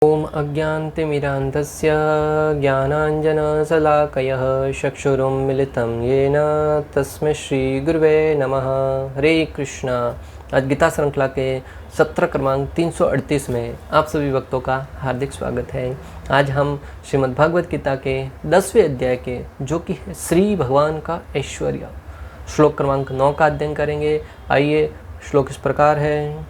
ॐ अज्ञानतिमिरान्धस्य ज्ञानाञ्जनशलाकयः चक्षुरुन्मिलितं येन तस्मै श्रीगुरुवे नमः। हरे कृष्णा। आज गीता श्रृंखला के सत्र क्रमांक 338 में आप सभी भक्तों का हार्दिक स्वागत है। आज हम श्रीमद् भागवत गीता के 10वें अध्याय के जो कि है श्री भगवान का ऐश्वर्य श्लोक क्रमांक 9 का अध्ययन करेंगे। आइए, श्लोक इस प्रकार है।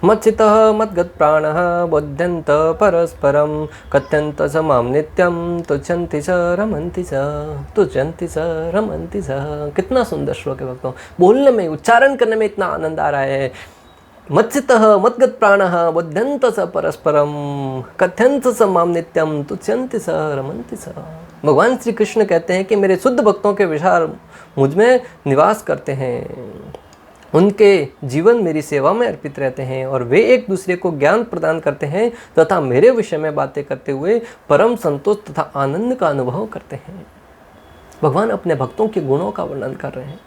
मच्चितः मद्गत्प्राणः बोध्यन्त परस्परं कथ्यन्त स मां नित्यं तुच्छन्ति स रमन्ति स तुच्छन्ति स रमन्ति स। कितना सुंदर श्लोक है भक्तों। बोलने में, उच्चारण करने में इतना आनंद आ रहा है। मच्चितः मद्गत्प्राणः बोध्यन्त स परस्परं कथ्यन्त स मां नित्यं तुच्छन्ति स रमन्ति स। भगवान श्री कृष्ण कहते हैं कि मेरे शुद्ध भक्तों के विचार मुझ में निवास करते हैं, उनके जीवन मेरी सेवा में अर्पित रहते हैं और वे एक दूसरे को ज्ञान प्रदान करते हैं तथा मेरे विषय में बातें करते हुए परम संतोष तथा आनंद का अनुभव करते हैं। भगवान अपने भक्तों के गुणों का वर्णन कर रहे हैं।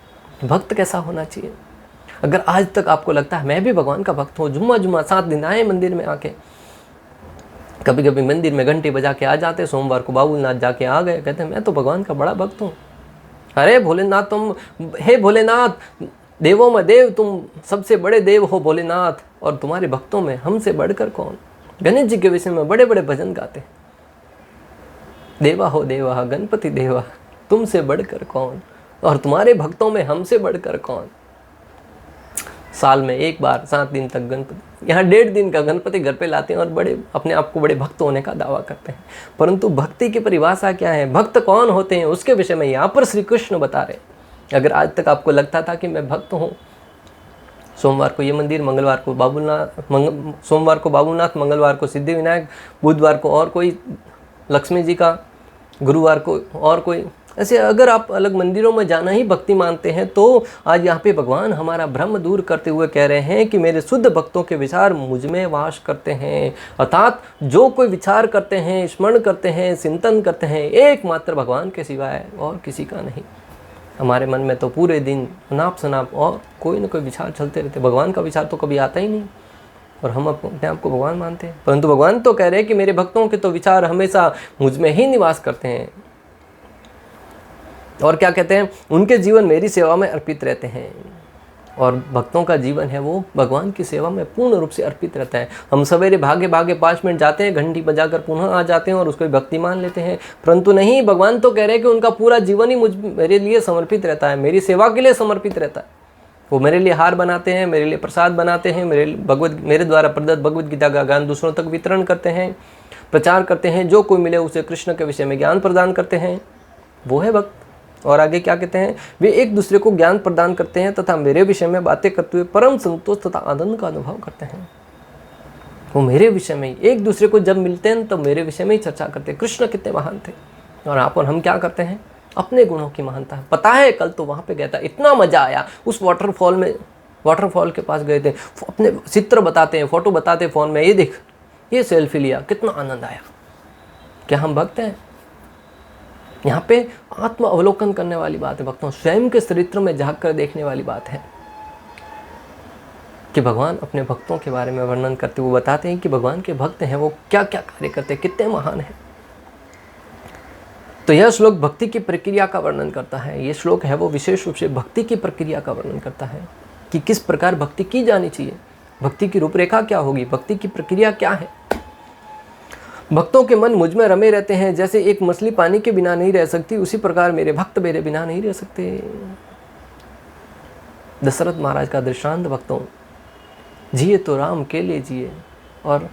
भक्त कैसा होना चाहिए। अगर आज तक आपको लगता है मैं भी भगवान का भक्त हूँ, जुम्मा 7 दिन आए मंदिर में आके, कभी कभी मंदिर में घंटी बजा के आ जाते, सोमवार को बाबूलनाथ जाके आ गए, कहते हैं मैं तो भगवान का बड़ा भक्त हूँ। अरे भोलेनाथ, तुम, हे भोलेनाथ, देवों में देव, तुम सबसे बड़े देव हो भोलेनाथ, और तुम्हारे भक्तों में हमसे बढ़कर कौन। गणेश जी के विषय में बड़े बड़े भजन गाते हैं। देवा हो देवा गणपति देवा, तुमसे बढ़कर कौन, और तुम्हारे भक्तों में हमसे बढ़कर कौन। साल में एक बार 7 दिन तक गणपति, यहाँ 1.5 दिन का गणपति घर पे लाते हैं और बड़े अपने आप को बड़े भक्त होने का दावा करते हैं। परंतु भक्ति की परिभाषा क्या है, भक्त कौन होते हैं, उसके विषय में यहाँ पर श्री कृष्ण बता रहे हैं। अगर आज तक आपको लगता था कि मैं भक्त हूँ, सोमवार को ये मंदिर, मंगलवार को बाबूलनाथ, सोमवार को बाबूलनाथ, मंगलवार को सिद्धिविनायक, बुधवार को और कोई लक्ष्मी जी का, गुरुवार को और कोई, ऐसे अगर आप अलग मंदिरों में जाना ही भक्ति मानते हैं, तो आज यहाँ पे भगवान हमारा भ्रम दूर करते हुए कह रहे हैं कि मेरे शुद्ध भक्तों के विचार मुझ में वास करते हैं। अर्थात जो कोई विचार करते हैं, स्मरण करते हैं, चिंतन करते हैं, एकमात्र भगवान के सिवाय और किसी का नहीं। हमारे मन में तो पूरे दिन अनाप शनाप और कोई ना कोई विचार चलते रहते, भगवान का विचार तो कभी आता ही नहीं, और हम अपने आप को भगवान मानते हैं। परंतु भगवान तो कह रहे हैं कि मेरे भक्तों के तो विचार हमेशा मुझ में ही निवास करते हैं, और क्या कहते हैं, उनके जीवन मेरी सेवा में अर्पित रहते हैं। और भक्तों का जीवन है वो भगवान की सेवा में पूर्ण रूप से अर्पित रहता है। हम सवेरे भागे 5 मिनट जाते हैं, घंटी बजाकर पुनः आ जाते हैं और उसको भक्ति मान लेते हैं। परंतु नहीं, भगवान तो कह रहे हैं कि उनका पूरा जीवन ही मेरे लिए समर्पित रहता है, मेरी सेवा के लिए समर्पित रहता है। वो मेरे लिए हार बनाते हैं, मेरे लिए प्रसाद बनाते हैं, मेरे द्वारा प्रदत्त भगवद गीता का ज्ञान दूसरों तक वितरण करते हैं, प्रचार करते हैं, जो कोई मिले उसे कृष्ण के विषय में ज्ञान प्रदान करते हैं। वो है भक्त। और आगे क्या कहते हैं, वे एक दूसरे को ज्ञान प्रदान करते हैं तथा मेरे विषय में बातें करते हुए परम संतोष तथा आनंद का अनुभव करते हैं। वो मेरे विषय में ही, एक दूसरे को जब मिलते हैं तो मेरे विषय में ही चर्चा करते हैं, कृष्ण कितने महान थे। और हम क्या करते हैं, अपने गुणों की महानता है। पता है, कल तो वहाँ पे गया था, इतना मजा आया उस वाटरफॉल के पास गए थे, अपने चित्र बताते हैं, फोटो बताते हैं फ़ोन में, ये देख, ये सेल्फी लिया, कितना आनंद आया। क्या हम भक्त हैं। यहाँ पे आत्म अवलोकन करने वाली बात है भक्तों, स्वयं के चरित्र में झांक कर देखने वाली बात है कि भगवान अपने भक्तों के बारे में वर्णन करते हुए बताते हैं कि भगवान के भक्त हैं वो क्या क्या कार्य करते हैं, कितने महान हैं। तो यह श्लोक भक्ति की प्रक्रिया का वर्णन करता है। ये श्लोक है वो विशेष रूप से भक्ति की प्रक्रिया का वर्णन करता है कि किस प्रकार भक्ति की जानी चाहिए, भक्ति की रूपरेखा क्या होगी, भक्ति की प्रक्रिया क्या है। भक्तों के मन मुझ में रमे रहते हैं, जैसे एक मछली पानी के बिना नहीं रह सकती, उसी प्रकार मेरे भक्त मेरे बिना नहीं रह सकते। दशरथ महाराज का दृष्टांत भक्तों, जिए तो राम के लिए जिए, और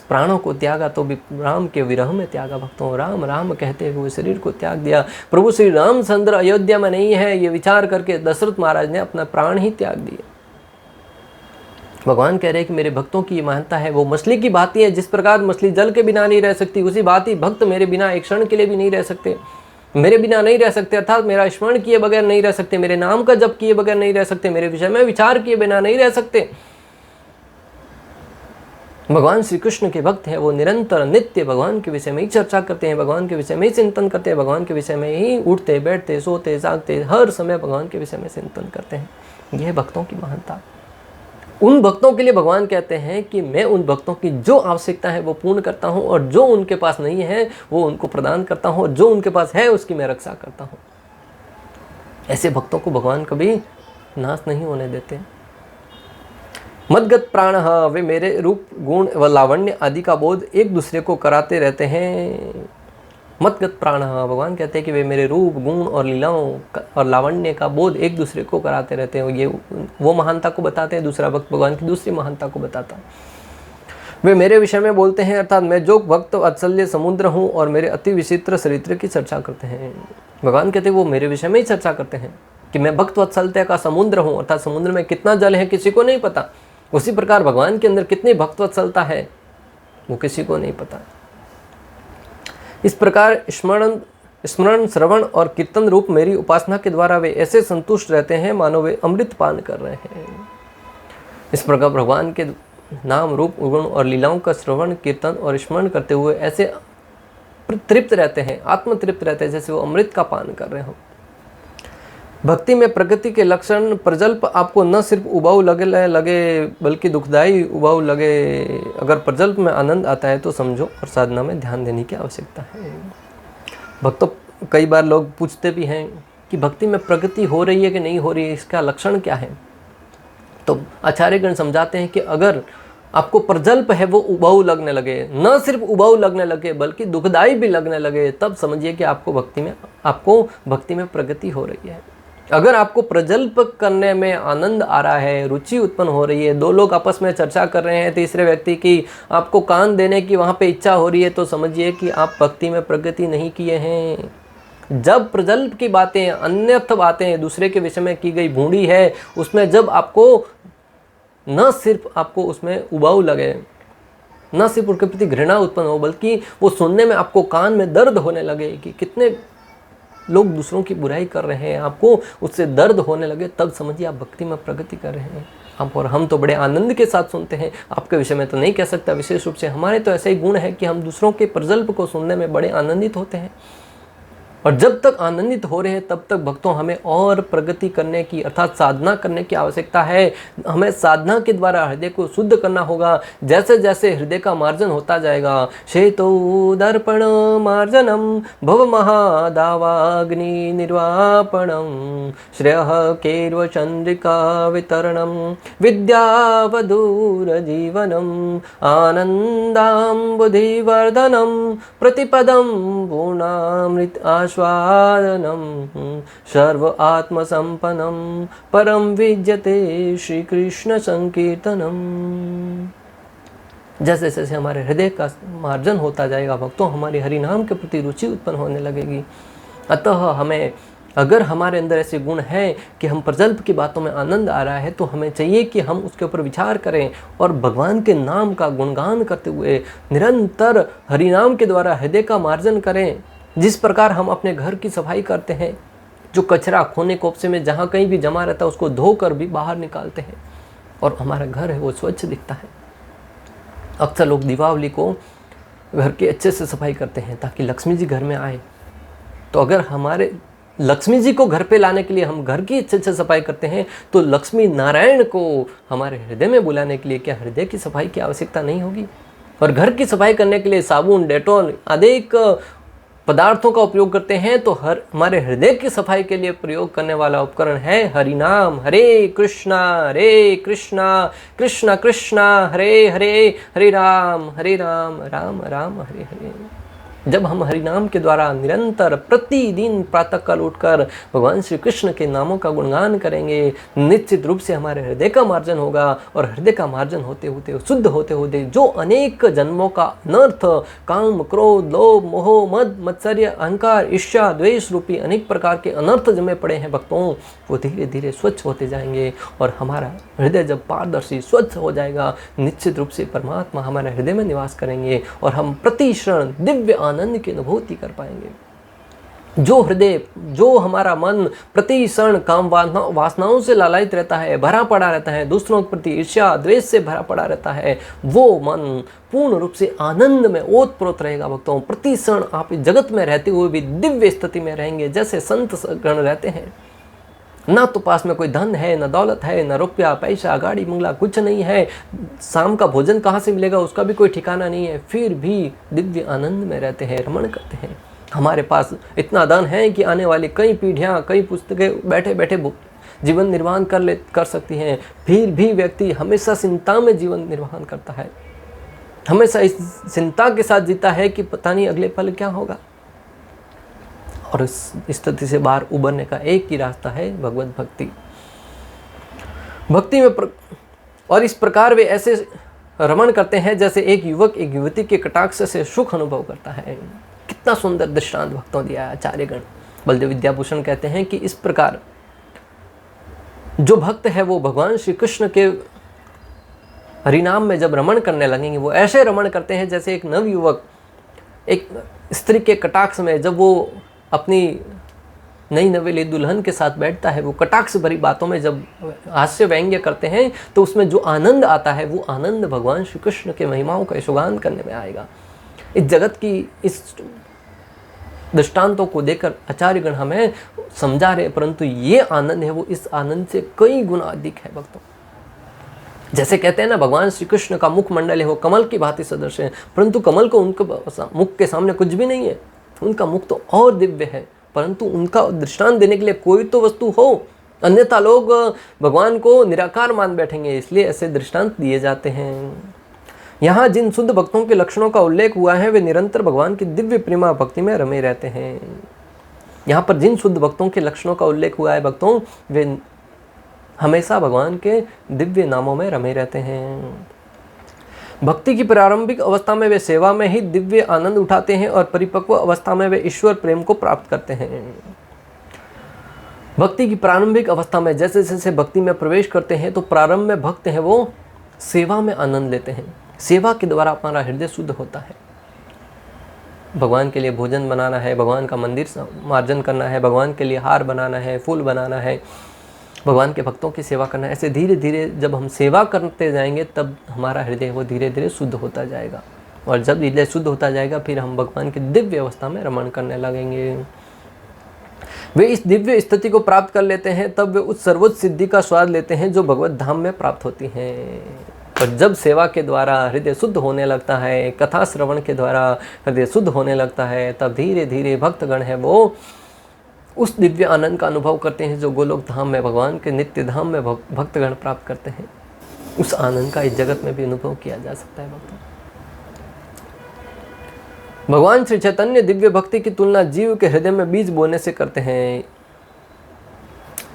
प्राणों को त्यागा तो भी राम के विरह में त्यागा। भक्तों, राम राम कहते हुए शरीर को त्याग दिया। प्रभु श्री रामचंद्र अयोध्या में नहीं है, ये विचार करके दशरथ महाराज ने अपना प्राण ही त्याग दिए। भगवान कह रहे हैं कि मेरे भक्तों की ये महानता है, वो मछली की भांति है। जिस प्रकार मछली जल के बिना नहीं रह सकती, उसी भांति भक्त मेरे बिना एक क्षण के लिए भी नहीं रह सकते। मेरे बिना नहीं रह सकते, अर्थात मेरा स्मरण किए बगैर नहीं रह सकते, मेरे नाम का जप किए बगैर नहीं रह सकते, मेरे विषय में विचार किए बिना नहीं रह सकते। भगवान श्री कृष्ण के भक्त हैं वो निरंतर नित्य भगवान के विषय में ही चर्चा करते हैं, भगवान के विषय में ही चिंतन करते हैं, भगवान के विषय में ही उठते बैठते सोते जागते हर समय भगवान के विषय में चिंतन करते हैं। यह भक्तों की महानता। उन भक्तों के लिए भगवान कहते हैं कि मैं उन भक्तों की जो आवश्यकता है वो पूर्ण करता हूँ, और जो उनके पास नहीं है वो उनको प्रदान करता हूँ, और जो उनके पास है उसकी मैं रक्षा करता हूँ। ऐसे भक्तों को भगवान कभी नाश नहीं होने देते। मदगत प्राण, वे मेरे रूप गुण व लावण्य आदि का बोध एक दूसरे को कराते रहते हैं। मतगत प्राण, भगवान कहते हैं कि वे मेरे रूप गुण और लीलाओं और लावण्य का बोध एक दूसरे को कराते रहते हैं। ये वो महानता को बताते हैं, दूसरा भक्त भगवान की दूसरी महानता को बताता है। वे मेरे विषय में बोलते हैं, अर्थात मैं जो भक्त वात्सल्य समुद्र हूँ और मेरे अति विचित्र चरित्र की चर्चा करते हैं। भगवान कहते हैं वो मेरे विषय में ही चर्चा करते हैं कि मैं भक्त वात्सल्य का समुद्र हूँ, अर्थात समुद्र में कितना जल है किसी को नहीं पता। उसी प्रकार भगवान के अंदर कितनी भक्त वात्सल्यता है वो किसी को नहीं पता। इस प्रकार स्मरण श्रवण और कीर्तन रूप मेरी उपासना के द्वारा वे ऐसे संतुष्ट रहते हैं मानो वे अमृत पान कर रहे हैं। इस प्रकार भगवान के नाम रूप गुण और लीलाओं का श्रवण कीर्तन और स्मरण करते हुए ऐसे तृप्त रहते हैं, आत्म तृप्त रहते हैं, जैसे वो अमृत का पान कर रहे हो। भक्ति में प्रगति के लक्षण प्रजल्प आपको न सिर्फ उबाऊ लगे बल्कि दुखदाई उबाऊ लगे। अगर प्रजल्प में आनंद आता है तो समझो और साधना में ध्यान देने की आवश्यकता है। भक्तों, कई बार लोग पूछते भी हैं कि भक्ति में प्रगति हो रही है कि नहीं हो रही है, इसका लक्षण क्या है। तो आचार्यगण समझाते हैं कि अगर आपको प्रजल्प है वो उबाऊ लगने लगे, न सिर्फ उबाऊ लगने लगे बल्कि दुखदाई भी लगने लगे, तब समझिए कि आपको भक्ति में प्रगति हो रही है। अगर आपको प्रजल्प करने में आनंद आ रहा है, रुचि उत्पन्न हो रही है, दो लोग आपस में चर्चा कर रहे हैं तीसरे व्यक्ति की, आपको कान देने की वहाँ पे इच्छा हो रही है, तो समझिए कि आप भक्ति में प्रगति नहीं किए हैं। जब प्रजल्प की बातें, अन्यर्थ बातें, दूसरे के विषय में की गई भूंडी है, उसमें जब आपको न सिर्फ आपको उसमें उबाऊ लगे, न सिर्फ उनके प्रति घृणा उत्पन्न हो, बल्कि वो सुनने में आपको कान में दर्द होने लगे कि कितने लोग दूसरों की बुराई कर रहे हैं, आपको उससे दर्द होने लगे, तब समझिए आप भक्ति में प्रगति कर रहे हैं। हम तो बड़े आनंद के साथ सुनते हैं, आपके विषय में तो नहीं कह सकता, विशेष रूप से हमारे तो ऐसा ही गुण है कि हम दूसरों के प्रजल्प को सुनने में बड़े आनंदित होते हैं। और जब तक आनंदित हो रहे हैं तब तक भक्तों हमें और प्रगति करने की, अर्थात साधना करने की आवश्यकता है। हमें साधना के द्वारा हृदय को शुद्ध करना होगा। जैसे जैसे हृदय का मार्जन होता जाएगा, शेतो दर्पण मार्जनम भव महादावाग्नि निर्वापणम श्रेयः केर्व चंद्रिका वितरणम विद्यावधूर जीवनम आनंदाम्बुधिवर्धनम प्रतिपदम पूर्णामृत स्वादनम सर्व आत्मसंपन्नम परम विद्यते श्री कृष्ण संकीर्तनम। जैसे जैसे हमारे हृदय का मार्जन होता जाएगा भक्तों, हमारे हरि नाम के प्रति रुचि उत्पन्न होने लगेगी। अतः हमें, अगर हमारे अंदर ऐसे गुण हैं कि हम प्रजल्प की बातों में आनंद आ रहा है, तो हमें चाहिए कि हम उसके ऊपर विचार करें और भगवान के नाम का गुणगान करते हुए निरंतर हरि नाम के द्वारा हृदय का मार्जन करें। जिस प्रकार हम अपने घर की सफाई करते हैं, जो कचरा कोने कोपसे में जहाँ कहीं भी जमा रहता है उसको धोकर भी बाहर निकालते हैं और हमारा घर है वो स्वच्छ दिखता है। अक्सर लोग दीपावली को घर की अच्छे से सफाई करते हैं ताकि लक्ष्मी जी घर में आए। तो अगर हमारे लक्ष्मी जी को घर पे लाने के लिए हम घर की अच्छे से सफाई करते हैं, तो लक्ष्मी नारायण को हमारे हृदय में बुलाने के लिए क्या हृदय की सफाई की आवश्यकता नहीं होगी? और घर की सफाई करने के लिए साबुन, डेटॉल आदि पदार्थों का उपयोग करते हैं, तो हमारे हृदय की सफाई के लिए प्रयोग करने वाला उपकरण है हरि नाम। हरे कृष्णा कृष्णा कृष्णा हरे हरे, हरे राम राम राम हरे हरे। जब हम हरि नाम के द्वारा निरंतर प्रतिदिन प्रातःकाल उठकर भगवान श्री कृष्ण के नामों का गुणगान करेंगे, निश्चित रूप से हमारे हृदय का मार्जन होगा। और हृदय का मार्जन होते होते, शुद्ध होते होते, जो अनेक जन्मों का अनर्थ, काम, क्रोध, लोभ, मोह, मद, मत्सर्य, अहंकार, ईर्ष्या, द्वेष रूपी अनेक प्रकार के अनर्थ जमे पड़े हैं भक्तों, वो धीरे धीरे स्वच्छ होते जाएंगे। और हमारा हृदय जब पारदर्शी स्वच्छ हो जाएगा, निश्चित रूप से परमात्मा हमारे हृदय में निवास करेंगे और हम प्रति क्षण दिव्य आनंद की अनुभूति कर पाएंगे। जो हृदय, जो हमारा मन प्रति क्षण काम वासनाओं से लालायित रहता है, भरा पड़ा रहता है, दूसरों के प्रति ईर्ष्या द्वेष से भरा पड़ा रहता है, वो मन पूर्ण रूप से आनंद में ओतप्रोत रहेगा भक्तों। प्रति क्षण आप इस जगत में रहते हुए भी दिव्य स्थिति में रहेंगे, जैसे संत गण रहते हैं। ना तो पास में कोई धन है, ना दौलत है, ना रुपया पैसा गाड़ी बंगला कुछ नहीं है, शाम का भोजन कहाँ से मिलेगा उसका भी कोई ठिकाना नहीं है, फिर भी दिव्य आनंद में रहते हैं, रमण करते हैं। हमारे पास इतना धन है कि आने वाली कई पीढ़ियाँ, कई पुस्तकें बैठे बैठे जीवन निर्वाह कर सकती हैं, फिर भी व्यक्ति हमेशा चिंता में जीवन निर्वाह करता है, हमेशा इस चिंता के साथ जीता है कि पता नहीं अगले पल क्या होगा। और इस स्थिति से बाहर उबरने का एक ही रास्ता है, भगवत भक्ति। भक्ति में और इस प्रकार वे ऐसे रमण करते हैं जैसे एक युवक एक युवती के कटाक्ष से सुख अनुभव करता है। कितना सुंदर दृष्टांत भक्तों दिया है आचार्यगण। बलदेव विद्याभूषण कहते हैं कि इस प्रकार जो भक्त है वो भगवान श्री कृष्ण के हरिनाम में जब रमण करने लगेंगे, वो ऐसे रमण करते हैं जैसे एक नवयुवक एक स्त्री के कटाक्ष में जब वो अपनी नई नवेली दुल्हन के साथ बैठता है, वो कटाक्ष भरी बातों में जब हास्य व्यंग्य करते हैं तो उसमें जो आनंद आता है वो आनंद भगवान श्री कृष्ण के महिमाओं का यशोगान करने में आएगा। इस जगत की इस दृष्टांतों को देखकर आचार्यगण हमें समझा रहे, परंतु ये आनंद है वो इस आनंद से कई गुना अधिक है भक्तों। जैसे कहते हैं ना, भगवान श्री कृष्ण का मुखमंडल है वो कमल की भांति सदृश है, परंतु कमल को उनके मुख के सामने कुछ भी नहीं है, उनका मुख तो और दिव्य है, परंतु उनका दृष्टांत देने के लिए कोई तो वस्तु हो, अन्यथा लोग भगवान को निराकार मान बैठेंगे, इसलिए ऐसे दृष्टांत दिए जाते हैं। यहाँ जिन शुद्ध भक्तों के लक्षणों का उल्लेख हुआ है वे निरंतर भगवान की दिव्य प्रेमा भक्ति में रमे रहते हैं। यहाँ पर जिन शुद्ध भक्तों के लक्षणों का उल्लेख हुआ है भक्तों, वे हमेशा भगवान के दिव्य नामों में रमे रहते हैं। भक्ति की प्रारंभिक अवस्था में वे सेवा में ही दिव्य आनंद उठाते हैं और परिपक्व अवस्था में वे ईश्वर प्रेम को प्राप्त करते हैं। भक्ति की प्रारंभिक अवस्था में जैसे जैसे भक्ति में प्रवेश करते हैं तो प्रारंभ में भक्त हैं वो सेवा में आनंद लेते हैं। सेवा के द्वारा हमारा हृदय शुद्ध होता है। भगवान के लिए भोजन बनाना है, भगवान का मंदिर मार्जन करना है, भगवान के लिए हार बनाना है, फूल बनाना है, भगवान के भक्तों की सेवा करना है। ऐसे धीरे धीरे जब हम सेवा करते जाएंगे तब हमारा हृदय वो धीरे धीरे शुद्ध होता जाएगा, और जब हृदय शुद्ध होता जाएगा फिर हम भगवान की दिव्य अवस्था में रमण करने लगेंगे। वे इस दिव्य स्थिति को प्राप्त कर लेते हैं, तब वे उस सर्वोच्च सिद्धि का स्वाद लेते हैं जो भगवत धाम में प्राप्त होती हैं। और जब सेवा के द्वारा हृदय शुद्ध होने लगता है, कथा श्रवण के द्वारा हृदय शुद्ध होने लगता है, तब धीरे धीरे भक्तगण है वो उस दिव्य आनंद का अनुभव करते हैं जो गोलोक धाम में, भगवान के नित्य धाम में भक्तगण प्राप्त करते हैं। उस आनंद का इस जगत में भी अनुभव किया जा सकता है भक्तों। भगवान श्री चैतन्य दिव्य भक्ति की तुलना जीव के हृदय में बीज बोने से करते हैं।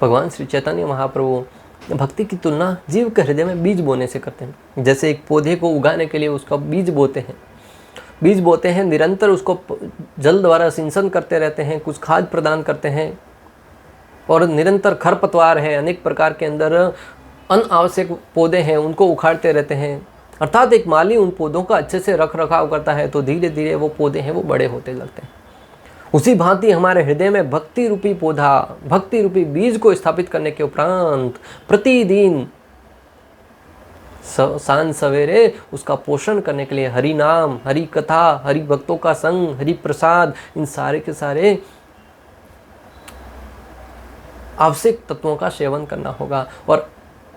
भगवान श्री चैतन्य महाप्रभु भक्ति की तुलना जीव के हृदय में बीज बोने से करते हैं। जैसे एक पौधे को उगाने के लिए उसका बीज बोते हैं, निरंतर उसको जल द्वारा सिंचन करते रहते हैं, कुछ खाद प्रदान करते हैं, और निरंतर खरपतवार है, अनेक प्रकार के अंदर अनावश्यक पौधे हैं, उनको उखाड़ते रहते हैं। अर्थात एक माली उन पौधों का अच्छे से रख रखाव करता है तो धीरे धीरे वो पौधे हैं वो बड़े होते लगते हैं। उसी भांति हमारे हृदय में भक्ति रूपी पौधा, भक्ति रूपी बीज को स्थापित करने के उपरांत प्रतिदिन सांझ सवेरे उसका पोषण करने के लिए हरि नाम, हरि कथा, हरि भक्तों का संग, हरि प्रसाद, इन सारे के सारे आवश्यक तत्वों का सेवन करना होगा। और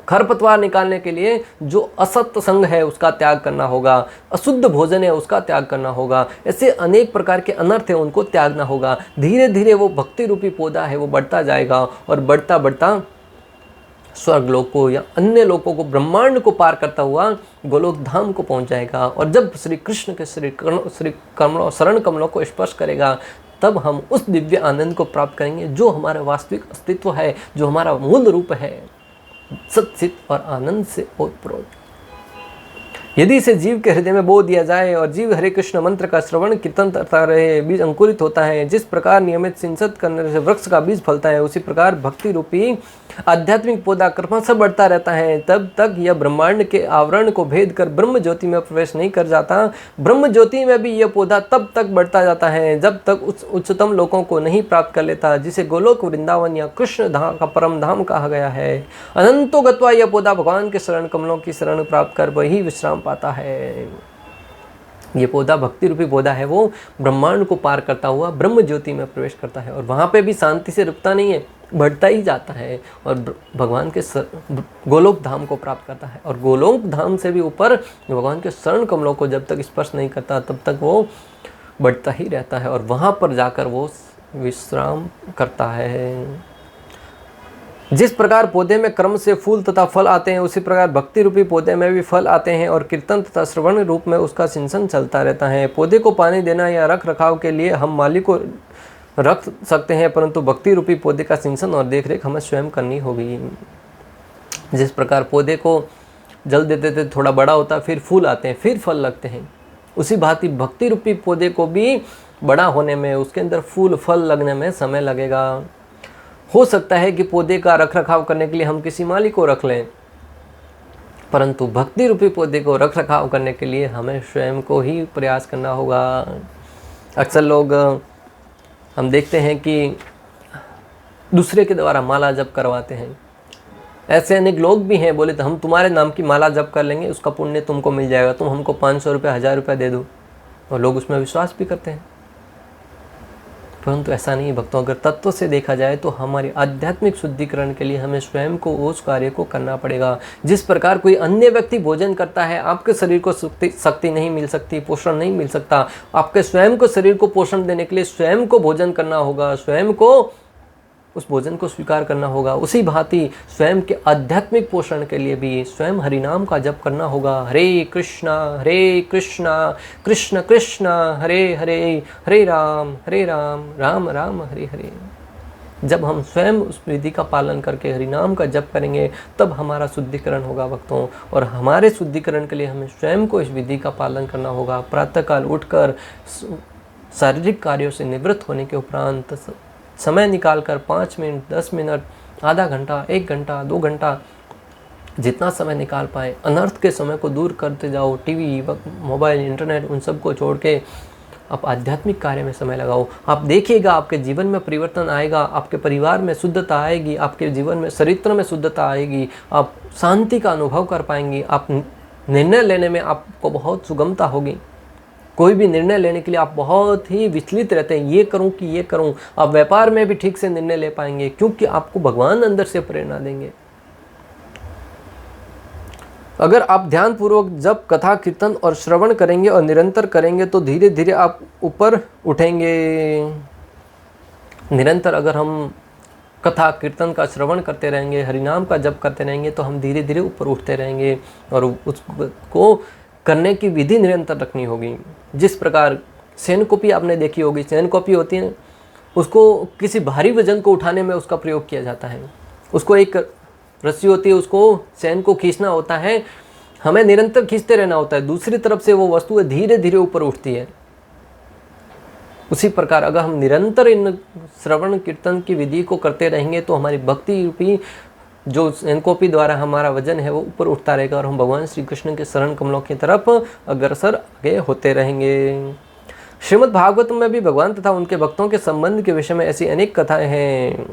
खरपतवार निकालने के लिए जो असत्य संग है उसका त्याग करना होगा, अशुद्ध भोजन है उसका त्याग करना होगा, ऐसे अनेक प्रकार के अनर्थ है उनको त्यागना होगा। धीरे धीरे वो भक्ति रूपी पौधा है वो बढ़ता जाएगा और बढ़ता बढ़ता स्वर्ग लोक को या अन्य लोकों को, ब्रह्मांड को पार करता हुआ गोलोक धाम को पहुंच जाएगा। और जब श्री कृष्ण के शरण कमलों को स्पर्श करेगा तब हम उस दिव्य आनंद को प्राप्त करेंगे जो हमारा वास्तविक अस्तित्व है, जो हमारा मूल रूप है, सच्चित और आनंद से ओतप्रोत। यदि इसे जीव के हृदय में बो दिया जाए और जीव हरे कृष्ण मंत्र का श्रवण कीर्तन करता रहे, बीज अंकुरित होता है। जिस प्रकार नियमित सिंचन करने से वृक्ष का बीज फलता है, उसी प्रकार भक्ति रूपी आध्यात्मिक पौधा क्रमशः बढ़ता रहता है। तब तक यह ब्रह्मांड के आवरण को भेद कर ब्रह्म ज्योति में प्रवेश नहीं कर जाता। ब्रह्म ज्योति में भी यह पौधा तब तक बढ़ता जाता है जब तक उस उच्चतम लोकों को नहीं प्राप्त कर लेता जिसे गोलोक वृंदावन या कृष्ण धाम का परम धाम कहा गया है। अनंतो गत्वा यह पौधा भगवान के शरण कमलों की शरण प्राप्त कर वही विश्राम पाता है। ये पौधा भक्ति रूपी पौधा है, वो ब्रह्मांड को पार करता हुआ ब्रह्म ज्योति में प्रवेश करता है और वहां पे भी शांति से रुकता नहीं है, बढ़ता ही जाता है और भगवान के गोलोक धाम को प्राप्त करता है। और गोलोक धाम से भी ऊपर भगवान के चरण कमलों को जब तक स्पर्श नहीं करता तब तक वो बढ़ता ही रहता है और वहाँ पर जाकर वो विश्राम करता है। जिस प्रकार पौधे में क्रम से फूल तथा फल आते हैं, उसी प्रकार भक्ति रूपी पौधे में भी फल आते हैं और कीर्तन तथा श्रवण रूप में उसका सिंचन चलता रहता है। पौधे को पानी देना या रख रखाव के लिए हम माली को रख सकते हैं, परंतु भक्ति रूपी पौधे का सिंचन और देखरेख हमें स्वयं करनी होगी। जिस प्रकार पौधे को जल देते थे, थोड़ा बड़ा होता, फिर फूल आते हैं, फिर फल लगते हैं, उसी भांति भक्ति रूपी पौधे को भी बड़ा होने में, उसके अंदर फूल फल लगने में समय लगेगा। हो सकता है कि पौधे का रख रखाव करने के लिए हम किसी माली को रख लें, परंतु भक्ति रूपी पौधे को रख रखाव करने के लिए हमें स्वयं को ही प्रयास करना होगा। अक्सर लोग हम देखते हैं कि दूसरे के द्वारा माला जप करवाते हैं। ऐसे अनेक लोग भी हैं, बोले तो हम तुम्हारे नाम की माला जप कर लेंगे, उसका पुण्य तुमको मिल जाएगा, तुम हमको 500 रुपये 1000 रुपये दे दो, और लोग उसमें विश्वास भी करते हैं। परंतु ऐसा नहीं भक्तों, अगर तत्व से देखा जाए तो हमारी आध्यात्मिक शुद्धिकरण के लिए हमें स्वयं को उस कार्य को करना पड़ेगा। जिस प्रकार कोई अन्य व्यक्ति भोजन करता है, आपके शरीर को शक्ति नहीं मिल सकती, पोषण नहीं मिल सकता, आपके स्वयं को शरीर को पोषण देने के लिए स्वयं को भोजन करना होगा, स्वयं को उस भोजन को स्वीकार करना होगा। उसी भांति स्वयं के आध्यात्मिक पोषण के लिए भी स्वयं हरिनाम का जप करना होगा। हरे कृष्णा कृष्ण कृष्ण हरे हरे, हरे राम राम राम हरे हरे। जब हम स्वयं उस विधि का पालन करके हरिनाम का जप करेंगे तब हमारा शुद्धिकरण होगा भक्तों। और हमारे शुद्धिकरण के लिए हमें स्वयं को इस विधि का पालन करना होगा। प्रातःकाल उठकर शारीरिक कार्यों से निवृत्त होने के उपरांत समय निकालकर 5 मिनट 10 मिनट, आधा घंटा, 1 घंटा, 2 घंटा, जितना समय निकाल पाए, अनर्थ के समय को दूर करते जाओ। टीवी, मोबाइल, इंटरनेट, उन सब को छोड़ के आप आध्यात्मिक कार्य में समय लगाओ। आप देखिएगा आपके जीवन में परिवर्तन आएगा, आपके परिवार में शुद्धता आएगी, आपके जीवन में चरित्र में शुद्धता आएगी, आप शांति का अनुभव कर पाएंगे, आप निर्णय लेने में आपको बहुत सुगमता होगी। कोई भी निर्णय लेने के लिए आप बहुत ही विचलित रहते हैं, ये करूं कि ये करूं। आप व्यापार में भी ठीक से निर्णय ले पाएंगे क्योंकि आपको भगवान अंदर से प्रेरणा देंगे। अगर आप ध्यान पूर्वक जब कथा कीर्तन और श्रवण करेंगे और निरंतर करेंगे तो धीरे धीरे आप ऊपर उठेंगे। निरंतर अगर हम कथा कीर्तन का श्रवण करते रहेंगे, हरिनाम का जप करते रहेंगे तो हम धीरे धीरे ऊपर उठते रहेंगे और उसको करने की विधि निरंतर रखनी होगी। जिस प्रकार सेनकोपी आपने देखी होगी, सेनकोपी होती है, उसको किसी भारी वजन को उठाने में उसका प्रयोग किया जाता है। उसको एक रस्सी होती है, उसको सेन को खींचना होता है, हमें निरंतर खींचते रहना होता है, दूसरी तरफ से वो वस्तु धीरे धीरे ऊपर उठती है। उसी प्रकार अगर हम निरंतर इन श्रवण कीर्तन की विधि को करते रहेंगे तो हमारी भक्ति रूपी जो सेनकोपी द्वारा हमारा वजन है वो ऊपर उठता रहेगा और हम भगवान श्री कृष्ण के शरण कमलों की तरफ अग्रसर आगे होते रहेंगे। श्रीमद् भागवत में भी भगवान तथा उनके भक्तों के संबंध के विषय में ऐसी अनेक कथाएं हैं।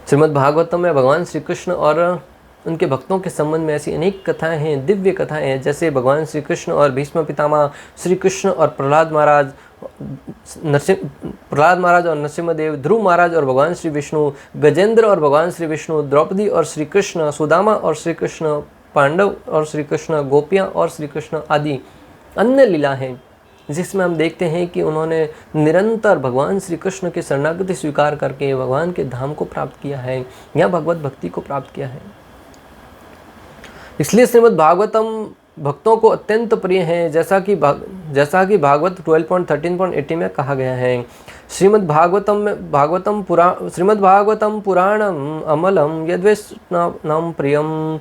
श्रीमद् भागवतम में भगवान श्री कृष्ण और उनके भक्तों के संबंध में ऐसी अनेक कथाएं हैं, दिव्य कथाएं हैं। जैसे भगवान श्री कृष्ण और भीष्म पितामह, श्री कृष्ण और प्रहलाद महाराज और नरसिम्हदेव, ध्रुव महाराज और भगवान श्री विष्णु, गजेंद्र और भगवान श्री विष्णु, द्रौपदी और श्री कृष्ण, सुदामा और श्री कृष्ण, पांडव और श्री कृष्ण, गोपियाँ और श्री कृष्ण आदि अन्य लीला हैं जिसमें हम देखते हैं कि उन्होंने निरंतर भगवान श्री कृष्ण की शरणागति स्वीकार करके भगवान के धाम को प्राप्त किया है या भगवत भक्ति को प्राप्त किया है। इसलिए श्रीमद् भागवतम भक्तों को अत्यंत प्रिय है, जैसा कि भागवत 12.13.80 में कहा गया है। श्रीमद् भागवतम पुराणम अमलम यद्वैष्णवानां प्रियम।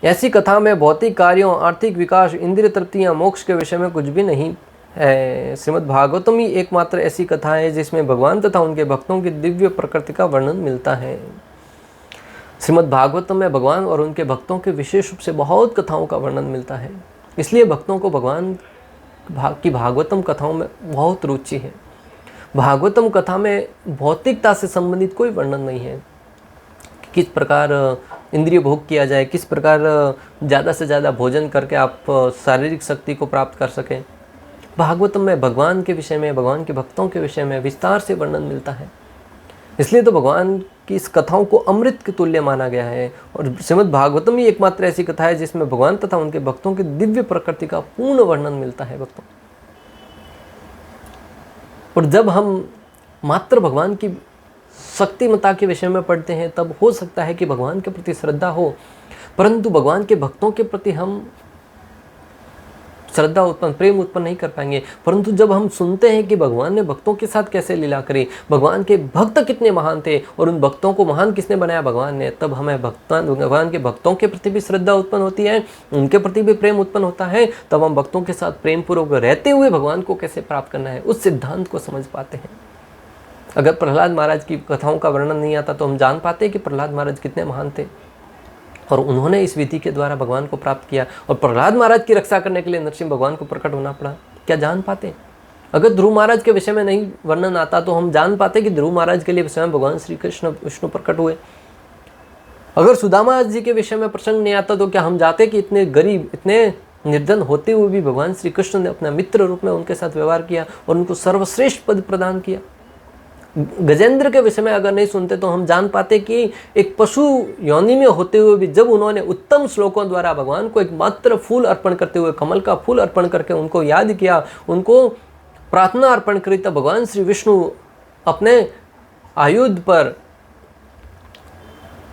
ऐसी कथा में भौतिक कार्यों, आर्थिक विकास, इंद्रिय तृप्तियां, मोक्ष के विषय में कुछ भी नहीं है। श्रीमद् भागवतम ही एकमात्र ऐसी कथा है जिसमें भगवान तथा उनके भक्तों की दिव्य प्रकृति का वर्णन मिलता है। श्रीमद् भागवतम में भगवान और उनके भक्तों के विशेष रूप से बहुत कथाओं का वर्णन मिलता है। इसलिए भक्तों को भगवान की भागवतम कथाओं में बहुत रुचि है। भागवतम कथा में भौतिकता से संबंधित कोई वर्णन नहीं है, किस प्रकार इंद्रिय भोग किया जाए, किस प्रकार ज़्यादा से ज़्यादा भोजन करके आप शारीरिक शक्ति को प्राप्त कर सकें। भागवतम में भगवान के विषय में, भगवान के भक्तों के विषय में विस्तार से वर्णन मिलता है। इसलिए तो भगवान की इस कथाओं को अमृत के तुल्य माना गया है। और श्रीमद् भागवतम ही एकमात्र ऐसी कथा है जिसमें भगवान तथा उनके भक्तों की दिव्य प्रकृति का पूर्ण वर्णन मिलता है भक्तों। और जब हम मात्र भगवान की शक्तिमता के विषय में पढ़ते हैं तब हो सकता है कि भगवान के प्रति श्रद्धा हो, परंतु भगवान के भक्तों के प्रति हम श्रद्धा उत्पन्न, प्रेम उत्पन्न नहीं कर पाएंगे। परंतु जब हम सुनते हैं कि भगवान ने भक्तों के साथ कैसे लीला करी, भगवान के भक्त कितने महान थे और उन भक्तों को महान किसने बनाया, भगवान ने, तब हमें भगवान के भक्तों के प्रति भी श्रद्धा उत्पन्न होती है, उनके प्रति भी प्रेम उत्पन्न होता है। तब हम भक्तों के साथ प्रेम पूर्वक रहते हुए भगवान को कैसे प्राप्त करना है उस सिद्धांत को समझ पाते हैं। अगर प्रहलाद महाराज की कथाओं का वर्णन नहीं आता तो हम जान पाते कि प्रहलाद महाराज कितने महान थे और उन्होंने इस विधि के द्वारा भगवान को प्राप्त किया। और प्रहलाद महाराज की रक्षा करने के लिए नरसिंह भगवान को प्रकट होना पड़ा, क्या जान पाते। अगर ध्रुव महाराज के विषय में नहीं वर्णन आता तो हम जान पाते कि ध्रुव महाराज के लिए स्वयं भगवान श्री कृष्ण विष्णु प्रकट हुए। अगर सुदामा जी के विषय में प्रसंग नहीं आता तो क्या हम जाते कि इतने गरीब, इतने निर्धन होते हुए भी भगवान श्री कृष्ण ने अपना मित्र रूप में उनके साथ व्यवहार किया और उनको सर्वश्रेष्ठ पद प्रदान किया। गजेंद्र के विषय में अगर नहीं सुनते तो हम जान पाते कि एक पशु योनि में होते हुए भी जब उन्होंने उत्तम श्लोकों द्वारा भगवान को एक मात्र फूल अर्पण करते हुए, कमल का फूल अर्पण करके उनको याद किया, उनको प्रार्थना अर्पण करी, तब भगवान श्री विष्णु अपने आयुध पर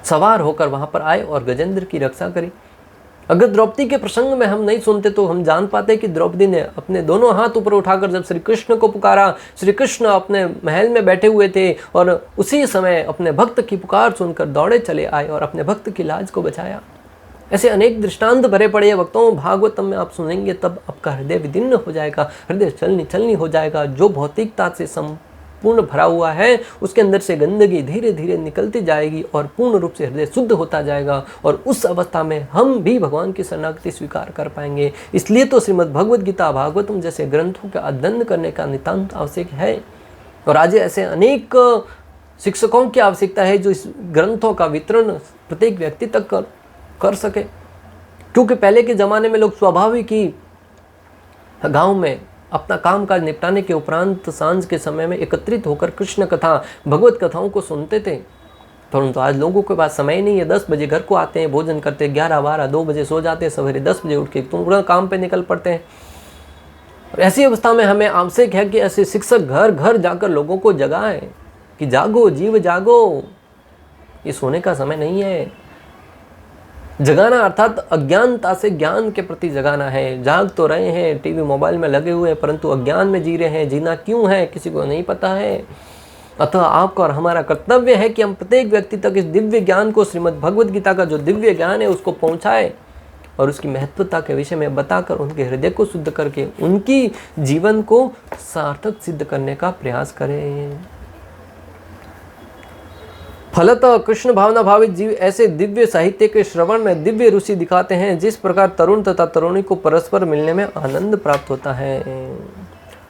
सवार होकर वहां पर आए और गजेंद्र की रक्षा करी। अगर द्रौपदी के प्रसंग में हम नहीं सुनते तो हम जान पाते कि द्रौपदी ने अपने दोनों हाथ ऊपर उठाकर जब श्री कृष्ण को पुकारा, श्री कृष्ण अपने महल में बैठे हुए थे और उसी समय अपने भक्त की पुकार सुनकर दौड़े चले आए और अपने भक्त की लाज को बचाया। ऐसे अनेक दृष्टांत भरे पड़े भक्तों भागवतम में आप सुनेंगे तब आपका हृदय विदीर्ण हो जाएगा, हृदय छलनी हो जाएगा। जो भौतिकता से पूर्ण भरा हुआ है उसके अंदर से गंदगी धीरे धीरे निकलती जाएगी और पूर्ण रूप से हृदय शुद्ध होता जाएगा और उस अवस्था में हम भी भगवान की शरणागति स्वीकार कर पाएंगे। इसलिए तो श्रीमद् भगवद गीता, भागवतम जैसे ग्रंथों का अध्ययन करने का नितांत आवश्यक है। और आज ऐसे अनेक शिक्षकों की आवश्यकता है जो इस ग्रंथों का वितरण प्रत्येक व्यक्ति तक कर सके, क्योंकि पहले के ज़माने में लोग स्वाभाविक ही गाँव में अपना काम काज निपटाने के उपरांत सांझ के समय में एकत्रित होकर कृष्ण कथा, भगवत कथाओं को सुनते थे। परंतु आज लोगों के पास समय नहीं है। 10 बजे घर को आते हैं, भोजन करते हैं, 11, 12, 2 बजे सो जाते हैं, सवेरे 10 बजे उठ के पूरा काम पे निकल पड़ते हैं। और ऐसी अवस्था में हमें आवश्यक है कि ऐसे शिक्षक घर घर जाकर लोगों को जगाएं कि जागो जीव जागो, ये सोने का समय नहीं है। जगाना अर्थात अज्ञानता से ज्ञान के प्रति जगाना है। जाग तो रहे हैं, टीवी मोबाइल में लगे हुए हैं, परंतु अज्ञान में जी रहे हैं। जीना क्यों है किसी को नहीं पता है। अतः आपका और हमारा कर्तव्य है कि हम प्रत्येक व्यक्ति तक इस दिव्य ज्ञान को, श्रीमद् भगवद गीता का जो दिव्य ज्ञान है उसको पहुंचाए और उसकी महत्वता के विषय में बताकर उनके हृदय को शुद्ध करके उनकी जीवन को सार्थक सिद्ध करने का प्रयास करें। फलतः कृष्ण भावना भावित जीव ऐसे दिव्य साहित्य के श्रवण में दिव्य रुचि दिखाते हैं जिस प्रकार तरुण तथा तरुणी को परस्पर मिलने में आनंद प्राप्त होता है।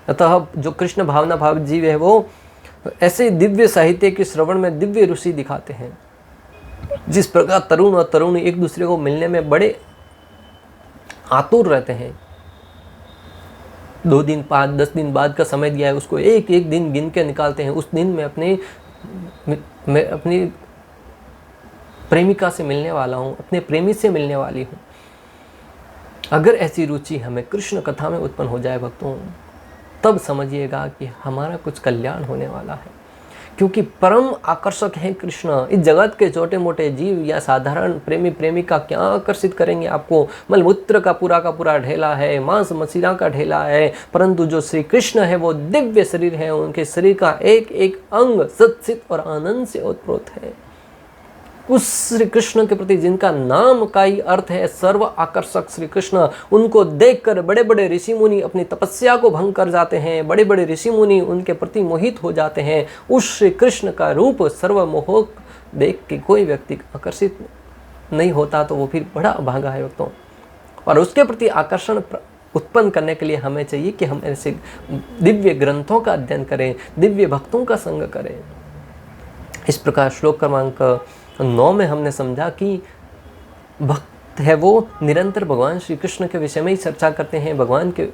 अतः जो कृष्ण भावना भावित जीव है वो ऐसे दिव्य साहित्य के श्रवण में दिव्य रुचि दिखाते हैं जिस प्रकार तरुण और तरुणी एक दूसरे को मिलने में बड़े आतुर रहते हैं। 2 दिन 5 10 दिन बाद का समय दिया है उसको एक एक दिन गिन के निकालते हैं। उस दिन मैं अपनी प्रेमिका से मिलने वाला हूँ, अपने प्रेमी से मिलने वाली हूँ। अगर ऐसी रुचि हमें कृष्ण कथा में उत्पन्न हो जाए भक्तों, तब समझिएगा कि हमारा कुछ कल्याण होने वाला है, क्योंकि परम आकर्षक है कृष्ण। इस जगत के छोटे मोटे जीव या साधारण प्रेमी प्रेमिका क्या आकर्षित करेंगे आपको। मलमूत्र का पूरा ढेला है, मांस मदिरा का ढेला है, परंतु जो श्री कृष्ण है वो दिव्य शरीर है। उनके शरीर का एक एक अंग सत्सित और आनंद से ओतप्रोत है। उस श्री कृष्ण के प्रति जिनका नाम का ही अर्थ है सर्व आकर्षक श्री कृष्ण, उनको देखकर बड़े बड़े ऋषि मुनि अपनी तपस्या को भंग कर जाते हैं। बड़े बड़े ऋषि मुनि उनके प्रति मोहित हो जाते हैं। उस श्री कृष्ण का रूप सर्वमोहक देख के कोई व्यक्ति आकर्षित नहीं होता तो वो फिर बड़ा अभागा है भक्तों। और उसके प्रति आकर्षण उत्पन्न करने के लिए हमें चाहिए कि हम ऐसे दिव्य ग्रंथों का अध्ययन करें, दिव्य भक्तों का संग करें। इस प्रकार श्लोक क्रमांक 9 में हमने समझा कि भक्त है वो निरंतर भगवान श्री कृष्ण के विषय में ही चर्चा करते हैं, भगवान के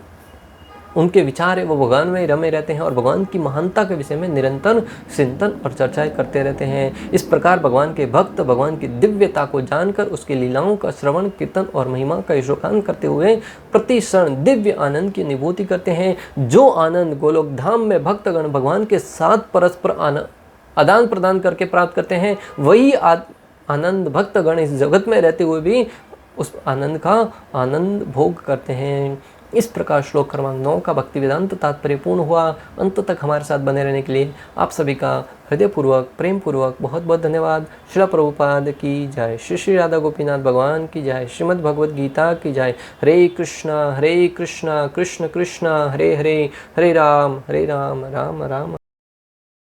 उनके विचार है वो भगवान में रमे रहते हैं और भगवान की महानता के विषय में निरंतर चिंतन और चर्चाएं करते रहते हैं। इस प्रकार भगवान के भक्त भगवान की दिव्यता को जानकर उसकी लीलाओं का श्रवण कीर्तन और महिमा का यशोगान करते हुए प्रति क्षण दिव्य आनंद की अनुभूति करते हैं। जो आनंद गोलोक धाम में भक्तगण भगवान के साथ परस्पर आदान प्रदान करके प्राप्त करते हैं, वही आनंद भक्तगण इस जगत में रहते हुए भी उस आनंद का आनंद भोग करते हैं। इस प्रकार श्लोक क्रमांक 9 का भक्ति वेदांत तात्पर्य पूर्ण हुआ। अंत तक हमारे साथ बने रहने के लिए आप सभी का हृदयपूर्वक प्रेम पूर्वक बहुत बहुत धन्यवाद। श्रील प्रभुपाद की जय, श्री श्री राधा गोपीनाथ भगवान की जय, श्रीमद् भगवद गीता की जय। हरे कृष्णा कृष्ण कृष्ण हरे हरे, हरे राम राम राम